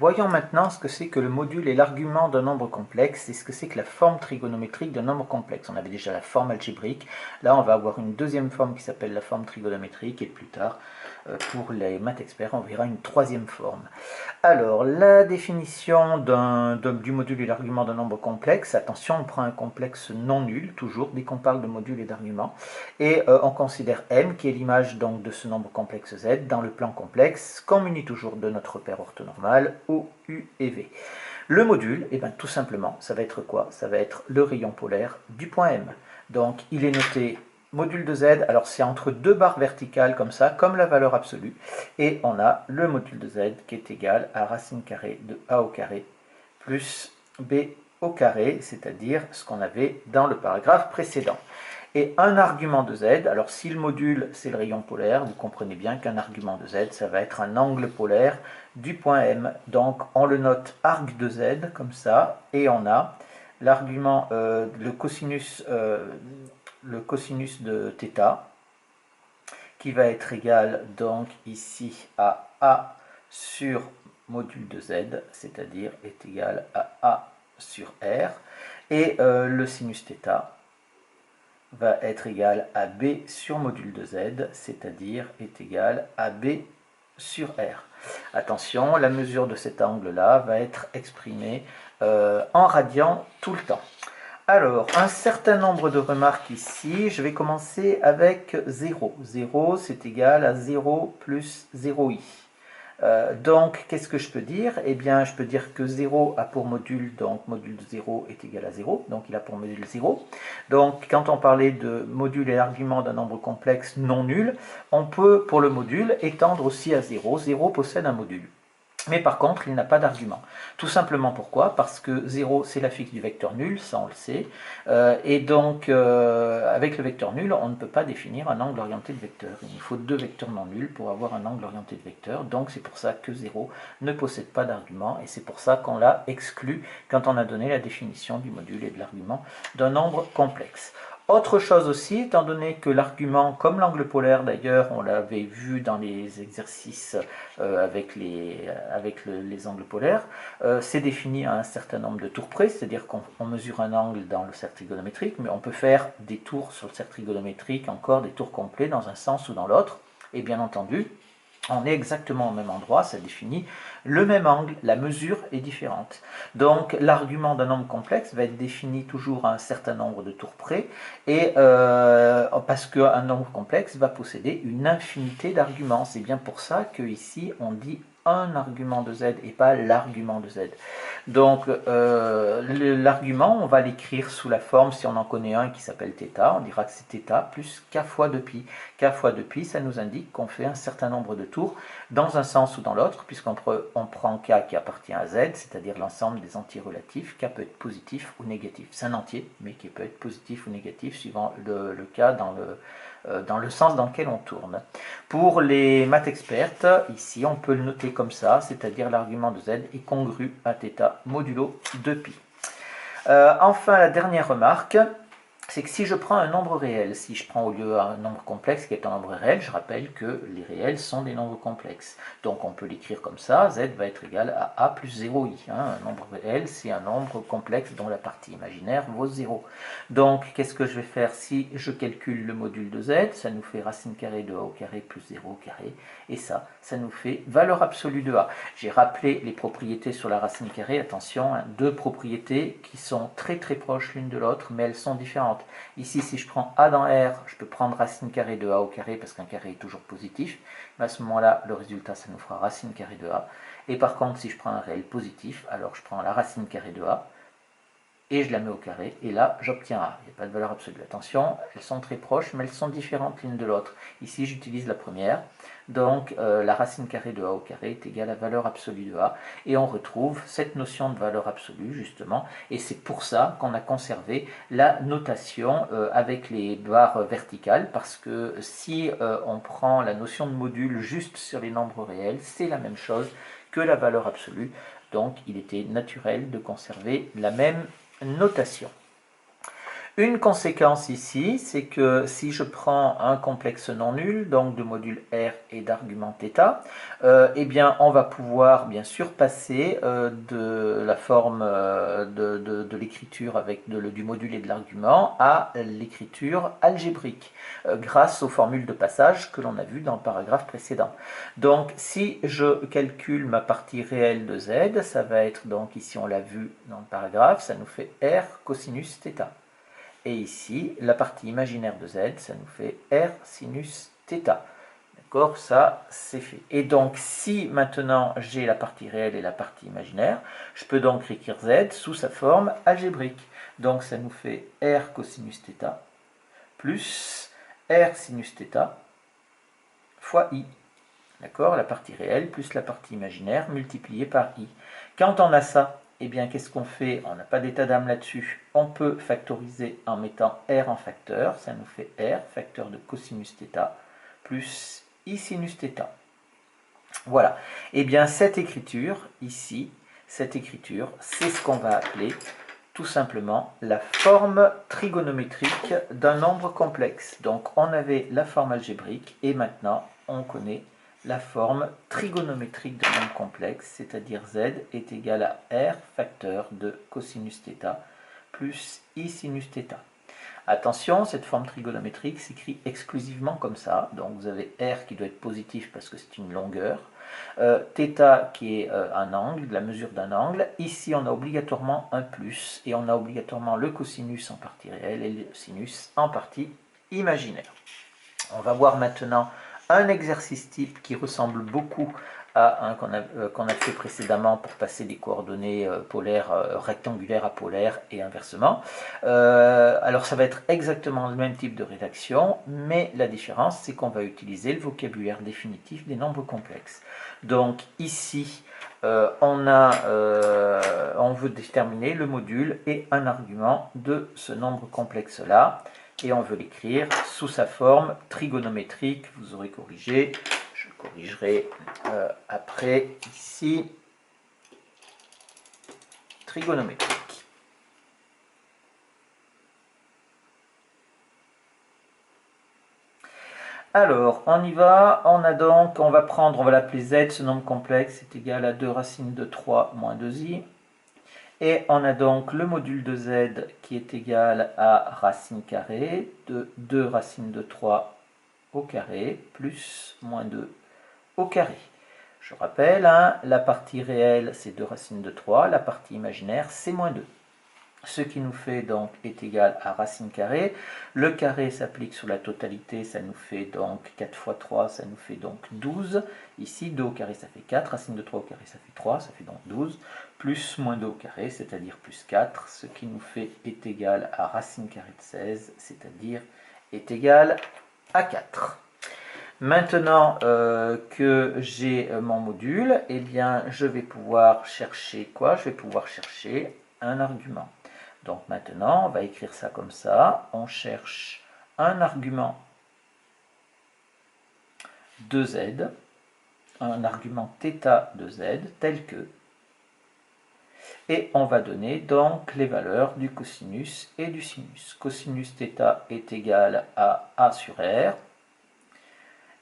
Voyons maintenant ce que c'est que le module et l'argument d'un nombre complexe et ce que c'est que la forme trigonométrique d'un nombre complexe. On avait déjà la forme algébrique, là on va avoir une deuxième forme qui s'appelle la forme trigonométrique et plus tard, pour les maths experts, on verra une troisième forme. Alors, la définition du module et l'argument d'un nombre complexe, attention, on prend un complexe non nul, toujours, dès qu'on parle de module et d'argument, et on considère M, qui est l'image donc de ce nombre complexe Z, dans le plan complexe, qu'on munit toujours de notre repère orthonormal, O, U et V. Le module, eh bien, tout simplement, ça va être quoi? Ça va être le rayon polaire du point M. Donc, il est noté module de Z, alors c'est entre deux barres verticales comme ça, comme la valeur absolue, et on a le module de Z qui est égal à racine carrée de A au carré plus B au carré, c'est-à-dire ce qu'on avait dans le paragraphe précédent. Et un argument de Z, alors si le module c'est le rayon polaire, vous comprenez bien qu'un argument de Z, ça va être un angle polaire du point M, donc on le note arc de Z comme ça, et on a l'argument, le cosinus de θ, qui va être égal donc ici à A sur module de Z, c'est-à-dire est égal à A sur R, et le sinus θ va être égal à B sur module de Z, c'est-à-dire est égal à B sur R. Attention, la mesure de cet angle-là va être exprimée en radians tout le temps. Alors, un certain nombre de remarques ici. Je vais commencer avec 0. 0, c'est égal à 0 plus 0i. Donc, qu'est-ce que je peux dire? Eh bien, je peux dire que 0 a pour module, donc module de 0 est égal à 0, donc il a pour module 0. Donc, quand on parlait de module et argument d'un nombre complexe non nul, on peut, pour le module, étendre aussi à 0. 0 possède un module. Mais par contre, il n'a pas d'argument. Tout simplement pourquoi? Parce que 0, c'est l'affixe du vecteur nul, ça on le sait. Et donc, avec le vecteur nul, on ne peut pas définir un angle orienté de vecteur. Il faut deux vecteurs non nuls pour avoir un angle orienté de vecteur. Donc, c'est pour ça que 0 ne possède pas d'argument. Et c'est pour ça qu'on l'a exclu quand on a donné la définition du module et de l'argument d'un nombre complexe. Autre chose aussi, étant donné que l'argument, comme l'angle polaire d'ailleurs, on l'avait vu dans les exercices avec les angles polaires, c'est défini à un certain nombre de tours près, c'est-à-dire qu'on mesure un angle dans le cercle trigonométrique, mais on peut faire des tours sur le cercle trigonométrique, encore des tours complets dans un sens ou dans l'autre, et bien entendu, on est exactement au même endroit, ça définit le même angle, la mesure est différente. Donc l'argument d'un nombre complexe va être défini toujours à un certain nombre de tours près, et parce qu'un nombre complexe va posséder une infinité d'arguments. C'est bien pour ça qu'ici on dit un argument de Z et pas l'argument de Z. Donc l'argument, on va l'écrire sous la forme, si on en connaît un qui s'appelle θ, on dira que c'est θ plus k fois 2pi. K fois 2pi, ça nous indique qu'on fait un certain nombre de tours dans un sens ou dans l'autre, puisqu'on prend k qui appartient à Z, c'est-à-dire l'ensemble des entiers relatifs. K peut être positif ou négatif. C'est un entier, mais qui peut être positif ou négatif suivant le cas dans le sens dans lequel on tourne. Pour les maths expertes, ici on peut le noter comme ça, c'est-à-dire l'argument de Z est congru à θ modulo 2pi. Enfin, la dernière remarque, c'est que si je prends un nombre réel, si je prends au lieu un nombre complexe qui est un nombre réel, je rappelle que les réels sont des nombres complexes. Donc on peut l'écrire comme ça, Z va être égal à A plus 0i. Un nombre réel, c'est un nombre complexe dont la partie imaginaire vaut 0. Donc qu'est-ce que je vais faire si je calcule le module de Z? Ça nous fait racine carrée de A au carré plus 0 au carré. Et ça nous fait valeur absolue de A. J'ai rappelé les propriétés sur la racine carrée. Attention, deux propriétés qui sont très très proches l'une de l'autre, mais elles sont différentes. Ici, si je prends A dans R, je peux prendre racine carrée de A au carré parce qu'un carré est toujours positif. Mais à ce moment-là, le résultat, ça nous fera racine carrée de A. Et par contre, si je prends un réel positif, alors je prends la racine carrée de A et je la mets au carré, et là j'obtiens A. Il n'y a pas de valeur absolue. Attention, elles sont très proches, mais elles sont différentes l'une de l'autre. Ici j'utilise la première, donc la racine carrée de A au carré est égale à valeur absolue de A, et on retrouve cette notion de valeur absolue justement, et c'est pour ça qu'on a conservé la notation avec les barres verticales, parce que si on prend la notion de module juste sur les nombres réels, c'est la même chose que la valeur absolue, donc il était naturel de conserver la même notation. Une conséquence ici, c'est que si je prends un complexe non nul, donc de module R et d'argument θ, eh bien on va pouvoir bien sûr passer de la forme de l'écriture avec du module et de l'argument à l'écriture algébrique, grâce aux formules de passage que l'on a vues dans le paragraphe précédent. Donc si je calcule ma partie réelle de z, ça va être donc ici on l'a vu dans le paragraphe, ça nous fait R cosinus θ. Et ici, la partie imaginaire de z, ça nous fait R sinus θ. D'accord, ça c'est fait. Et donc, si maintenant j'ai la partie réelle et la partie imaginaire, je peux donc écrire z sous sa forme algébrique. Donc, ça nous fait R cosinus θ plus R sinus θ fois i. D'accord, la partie réelle plus la partie imaginaire multipliée par i. Quand on a ça, eh bien, qu'est-ce qu'on fait? On n'a pas d'état d'âme là-dessus. On peut factoriser en mettant R en facteur. Ça nous fait R, facteur de cosinus θ, plus I sinus θ. Voilà. Eh bien, cette écriture, ici, cette écriture, c'est ce qu'on va appeler tout simplement la forme trigonométrique d'un nombre complexe. Donc, on avait la forme algébrique et maintenant, on connaît la forme trigonométrique d'un nombre complexe, c'est-à-dire z est égal à r facteur de cosinus θ plus i sinus θ. Attention, cette forme trigonométrique s'écrit exclusivement comme ça, donc vous avez r qui doit être positif parce que c'est une longueur, θ qui est un angle, la mesure d'un angle. Ici on a obligatoirement un plus et on a obligatoirement le cosinus en partie réelle et le sinus en partie imaginaire. On va voir maintenant un exercice type qui ressemble beaucoup à un qu'on a fait précédemment pour passer des coordonnées polaires rectangulaires à polaires et inversement. Alors ça va être exactement le même type de rédaction, mais la différence c'est qu'on va utiliser le vocabulaire définitif des nombres complexes. Donc ici, on veut déterminer le module et un argument de ce nombre complexe là. Et on veut l'écrire sous sa forme trigonométrique. Vous aurez corrigé, je corrigerai après ici, trigonométrique. Alors, on y va, on va prendre, on va l'appeler z, ce nombre complexe est égal à 2 racines de 3 moins 2i. Et on a donc le module de z qui est égal à racine carrée de 2 racines de 3 au carré plus moins 2 au carré. Je rappelle, hein, la partie réelle c'est 2 racines de 3, la partie imaginaire c'est moins 2. Ce qui nous fait donc est égal à racine carrée. Le carré s'applique sur la totalité, ça nous fait donc 4 fois 3, ça nous fait donc 12. Ici, 2 au carré ça fait 4, racine de 3 au carré ça fait 3, ça fait donc 12. Plus moins 2 au carré, c'est-à-dire plus 4, ce qui nous fait est égal à racine carrée de 16, c'est-à-dire est égal à 4. Maintenant que j'ai mon module, eh bien, je vais pouvoir chercher quoi? Je vais pouvoir chercher un argument. Donc maintenant, on va écrire ça comme ça. On cherche un argument de z, un argument θ de z, tel que, et on va donner donc les valeurs du cosinus et du sinus. Cosinus θ est égal à a sur r,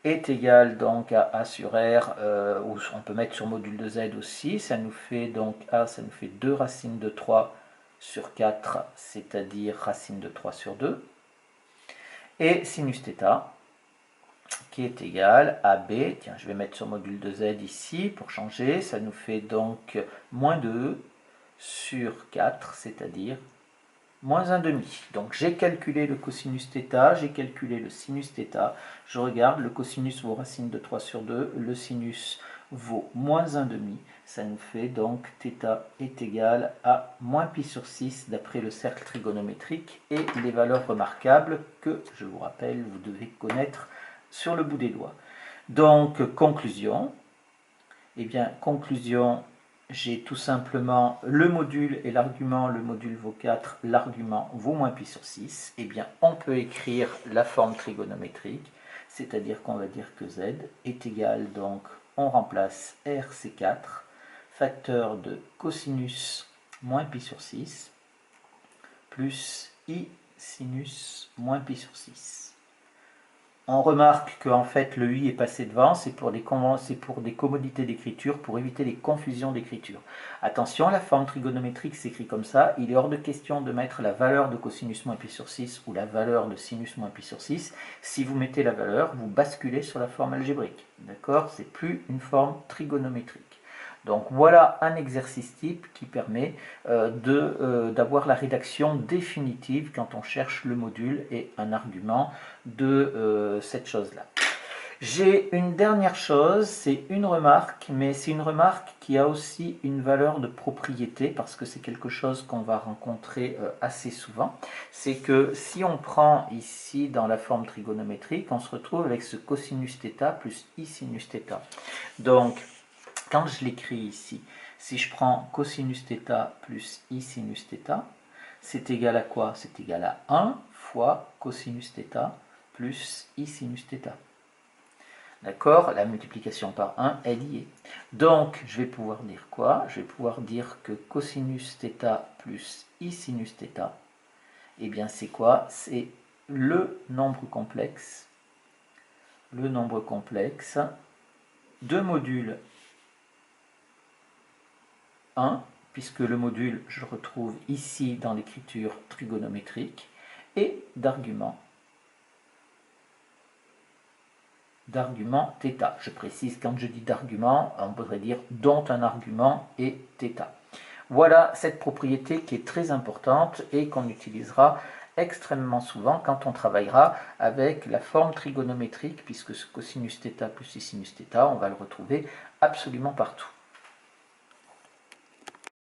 est égal donc à a sur r, ou on peut mettre sur module de z aussi, ça nous fait donc a, ça nous fait 2 racines de 3 sur 4, c'est-à-dire racine de 3 sur 2, et sinus θ, qui est égal à b, tiens je vais mettre sur module de z ici pour changer, ça nous fait donc moins 2 sur 4, c'est-à-dire moins 1 demi. Donc j'ai calculé le cosinus θ, j'ai calculé le sinus θ, je regarde, le cosinus vaut racine de 3 sur 2, le sinus vaut moins 1 demi, ça nous fait donc θ est égal à moins pi sur 6 d'après le cercle trigonométrique et les valeurs remarquables que, je vous rappelle, vous devez connaître sur le bout des doigts. Donc conclusion, eh bien conclusion, j'ai tout simplement le module et l'argument, le module vaut 4, l'argument vaut moins pi sur 6, eh bien on peut écrire la forme trigonométrique, c'est-à-dire qu'on va dire que z est égal, donc on remplace r c'est 4, facteur de cosinus moins pi sur 6, plus i sinus moins pi sur 6. On remarque qu'en fait le i est passé devant, c'est pour des commodités d'écriture, pour éviter les confusions d'écriture. Attention, la forme trigonométrique s'écrit comme ça, il est hors de question de mettre la valeur de cosinus moins pi sur 6 ou la valeur de sinus moins pi sur 6. Si vous mettez la valeur, vous basculez sur la forme algébrique. D'accord? C'est plus une forme trigonométrique. Donc voilà un exercice type qui permet d'avoir la rédaction définitive quand on cherche le module et un argument de cette chose-là. J'ai une dernière chose, c'est une remarque, mais c'est une remarque qui a aussi une valeur de propriété parce que c'est quelque chose qu'on va rencontrer assez souvent. C'est que si on prend ici dans la forme trigonométrique, on se retrouve avec ce cosinus θ plus i sinus θ. Donc, quand je l'écris ici, si je prends cosinus θ plus i sinus θ, c'est égal à quoi? C'est égal à 1 fois cosinus θ plus i sinus θ. D'accord? La multiplication par 1, elle y est. Donc, je vais pouvoir dire quoi? Je vais pouvoir dire que cosinus θ plus i sinus θ, eh bien c'est quoi? C'est le nombre complexe de module 1, puisque le module, je le retrouve ici dans l'écriture trigonométrique, et d'argument θ. Je précise, quand je dis d'argument, on pourrait dire dont un argument est θ. Voilà cette propriété qui est très importante et qu'on utilisera extrêmement souvent quand on travaillera avec la forme trigonométrique, puisque ce cosinus θ plus i sinus θ, on va le retrouver absolument partout.